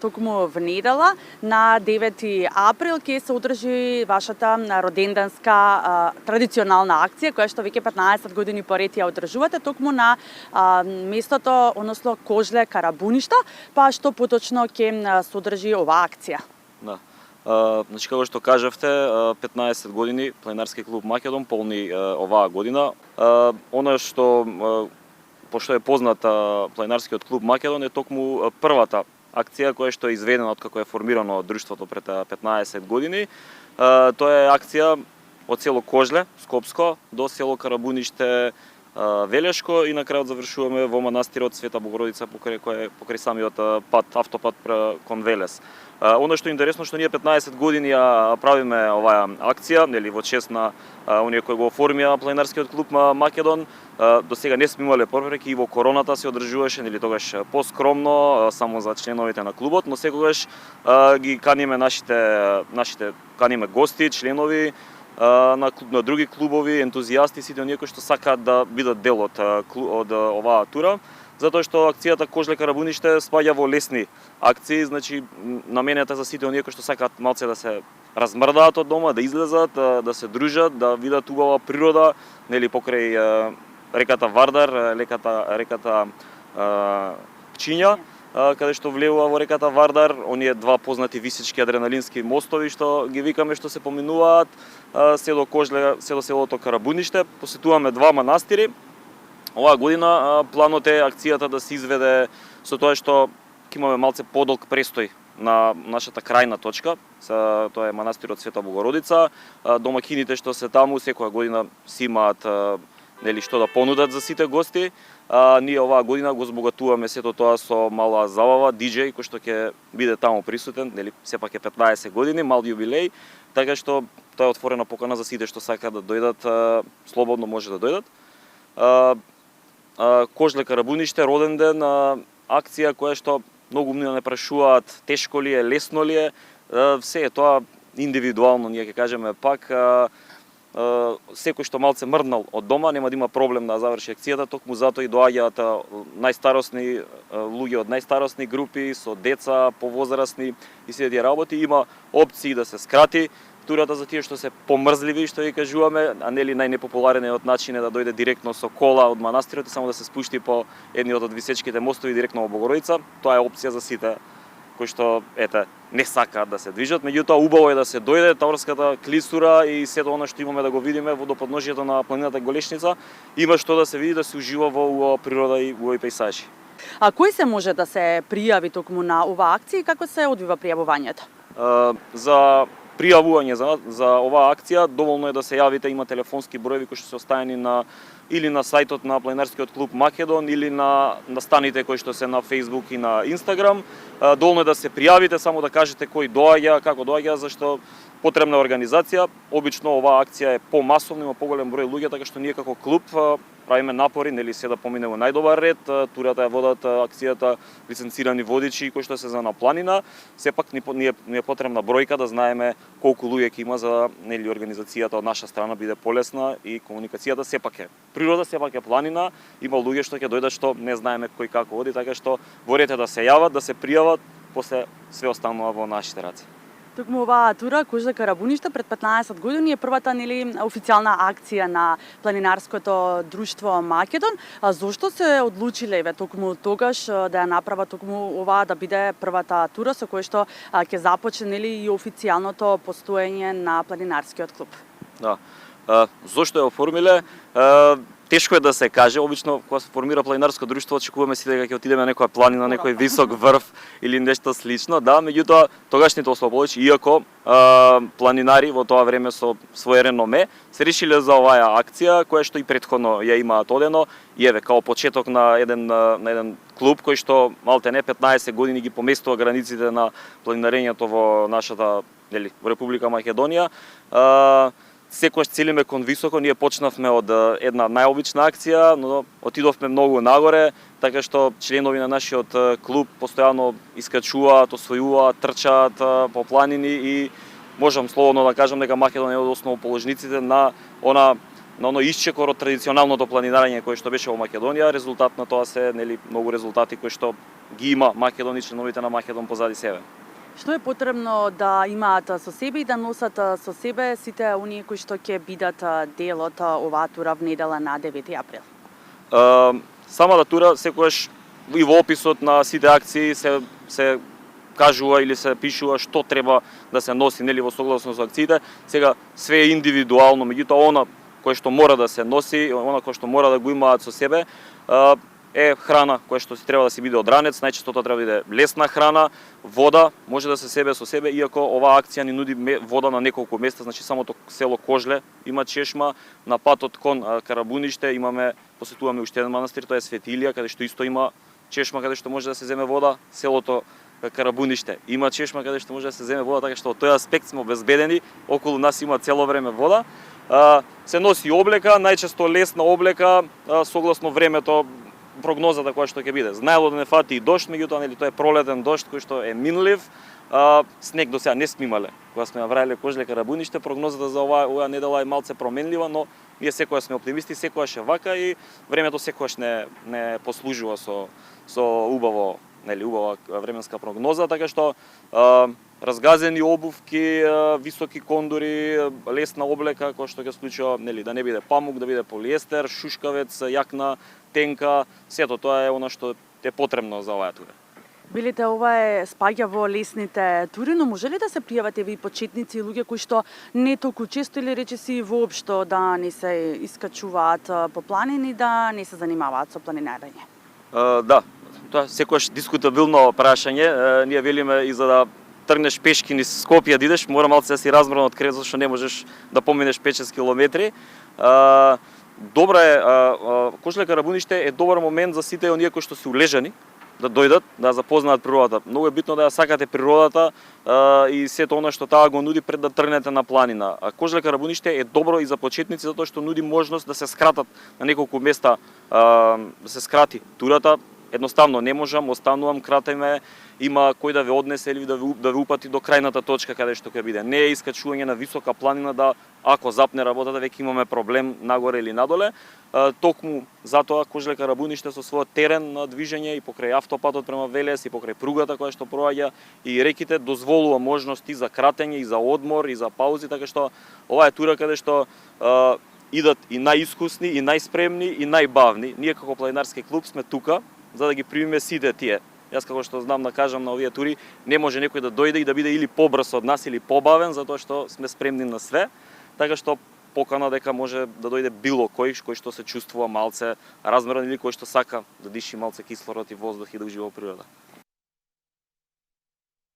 Токму в недела на 9 април ќе се одржи вашата роденденска традиционална акција која што веќе 15 години поред ја одржувате токму на местото, односно Кожле Карабуништа, па што поточно ќе се одржи оваа акција? Да. Значи, како што кажавте, 15 години Планинарски клуб Македон полни оваа година. Она што пошто е познат Планинарскиот клуб Македон е токму првата акција која што е изведена откако е формирано друштвото пред 15 години. Тоа е акција од село Кожле, Скопско, до село Карабуниште, Велешко и на крајот завршуваме во манастирот Света Богородица покрај самиот автопат кон Велес. Оно што е интересно што ние 15 години ја правиме оваа акција, нели во чест на оние кои го оформија Планинарскиот клуб Македон. До сега не сме имале попреки и во короната се одржуваше, нели тогаш поскромно само за членовите на клубот, но секогаш ги каниме каниме гости, членови на други клубови, ентузијасти, сите оние кои што сакаат да бидат дел од оваа тура, затоа што акцијата Кожле Карабуниште спаѓа во лесни акции, значи наменета за сите оние кои што сакаат малце да се размрдаат од дома, да излезат, да се дружат, да видат убава природа, нели покрај реката Вардар, реката Пчиња, каде што влегува во реката Вардар, оние два познати висечки адреналински мостови што ги викаме, што се поминуваат, се до Кожле, се до селото Карабуниште, посетуваме два манастири. Оваа година планот е акцијата да се изведе со тоа што ќе имаме малце подолг престој на нашата крајна точка. Тоа е манастирот Света Богородица. Домакините што се таму секоја година си имаат нели што да понудат за сите гости. Ние оваа година го збогатуваме сето тоа со мала забава, диџеј кој што ќе биде таму присутен, нели сепак е 15 години, мал јубилеј, така што тоа е отворена покана за сите што сакаат да дојдат, слободно може да дојдат. Кожле Карабуниште, роден ден, акција која што многу не прашуваат тешко ли е, лесно ли е, се е тоа индивидуално, ние ќе кажеме пак, секој што малце мрднал од дома нема да има проблем да заврши акцијата, токму затоа и доаѓаат најстаросни луѓе од најстаросни групи, со деца, повозрасни и сите тие работи. Има опции да се скрати турата за тие што се помрзливи, што ги кажуваме, а нели најнепопуларниот начин е да дојде директно со кола од манастирот и само да се спушти по едниот од висечките мостови директно во Богородица. Тоа е опција за сите кои што не сакаат да се движат, меѓутоа убаво е да се дојде Таурската клисура и сето она што имаме да го видиме во подножјето на планината Голешница, има што да се види, да се ужива во природа и во пејзажи. А кој се може да се пријави токму на оваа акција и како се одвива пријавувањето? За пријавување за оваа акција доволно е да се јавите, има телефонски броеви кои што се оставени или на сајтот на Планинарскиот клуб Македон или на станите кои што се на Facebook и на Instagram. Доволно е да се пријавите, само да кажете кој доаѓа, како доаѓа, зашто потребна организација. Обично оваа акција е помасовна, има поголем број луѓе, така што ние како клуб правиме напори, нели се да помине во најдобар ред, турата ја водат акцијата лиценцирани водичи кои што се за на планина. Сепак ни е потребна бројка да знаеме колку луѓе ќе има за нели организацијата од наша страна биде полесна и комуникацијата сепак е природа, сепак е планина, има луѓе што ќе дојдат што не знаеме кој како оди, така што ворете да се јават, да се пријават, после све останува во нашите раце. Токму оваа тура Кожле Карабуниште пред 15 години е првата нели официјална акција на Планинарското друштво Македон. А зошто се одлучиле токму тогаш да ја направат токму оваа да биде првата тура со која што ќе започне нели и официјалното постоење на Планинарскиот клуб? Да. Зошто ја оформиле? Тешко е да се каже, обично кога се формира планинарско друштво очекуваме си дека ќе отидеме на некоја планина, некој висок врв или нешто слично, да, меѓутоа тогашните ослободичи, иако планинари во тоа време со своје реноме се решиле за оваа акција која што и претходно ја имаат одено и еве као почеток на еден клуб кој што малтене 15 години ги поместува границите на планинарењето во нашата нели во Република Македонија. Секогаш целиме кон високо, ние почнавме од една најобична акција, но отидовме многу нагоре, така што членови на нашиот клуб постојано искачуваат, освојуваат, трчаат по планини и можам слободно да кажам дека Македонија е од основоположниците на оно исчекор од традиционалното планинарење кое што беше во Македонија. Резултат на тоа се нели многу резултати кои што ги има Македон и членовите на Македон позади себе. Што е потребно да имаат со себе и да носат со себе сите оние кои што ќе бидат дел од оваа тура в недела на 9 април? Самата тура секогаш и во описот на сите акции се кажува или се пишува што треба да се носи, нели, во согласно со акциите. Сега све е индивидуално, меѓутоа она кое што мора да се носи, она кое што мора да го имаат со себе, е храна која што си треба да си биде од ранец, најчесто тоа треба да биде лесна храна, вода може да се себе со себе, иако оваа акција ни нуди вода на неколку места, значи самото село Кожле има чешма, на патот кон Карабуниште имаме, посетуваме уште еден манастир, тоа е Свети Илија, каде што исто има чешма каде што може да се земе вода, селото Карабуниште има чешма каде што може да се земе вода, така што од тој аспект сме обезбедени, околу нас има цело време вода. Се носи облека, најчесто лесна облека, согласно времето, прогнозата која што ќе биде. Знаело да не фати и дожд, меѓутоа нели тоа е пролетен дожд кој што е минлив. Снег до сега не сме имале. Кога сме направиле Кожле Карабуниште, прогнозата за оваа недела е малце променлива, но ние секогаш сме оптимисти, секогаш е вака и времето секогаш не послужува со убава временска прогноза, така што разгазени обувки, високи кондури, лесна облека која што ќе случува, нели, да не биде памук, да биде полиестер, шушкавец, јакна, тенка, сето тоа е она што е потребно за оваа тура. Билите ова спаѓа во лесните тури, но може ли да се пријават и почетници и луѓе кои што не толку често или речиси воопшто да не се искачуваат по планини, да не се занимаваат со планинарење? Да, тоа секогаш дискутабилно прашање. Ние велиме и за да тргнеш пешки низ Скопје да идеш, мора малце да си размран од кревет, зашто не можеш да поминеш 5-6 километри. Добра е, Кожле Карабуниште е добар момент за сите оние кои што се улежани, да дојдат, да запознаат природата. Многу е битно да ја сакате природата и сето она што таа го нуди пред да тргнете на планина. А Кожле Карабуниште е добро и за почетници затоа што нуди можност да се скратат на неколку места, да се скрати турата. Едноставно не можам, останувам, кратеме, има кој да ве однесе или да ве упати до крајната точка каде што ќе биде. Не е искачување на висока планина да ако запне работата веќе имаме проблем нагоре или надоле. Токму затоа Кожле Карабуниште со својот терен на движење и покрај автопатот према Велес и покрај пругата која што проаѓа и реките дозволува можности за кратење и за одмор и за паузи, така што ова е тура каде што идат и најискусни и најспремни и најбавни. Ние како планинарски клуб сме тука за да ги примиме сите тие. Јас како што знам да кажам на овие тури, не може некој да дојде и да биде или побрз од нас или побавен, затоа што сме спремни на све, така што покана дека може да дојде било кој што се чувствува малце размерен или кој што сака да диши малце кислород и воздух и да ужива во природа.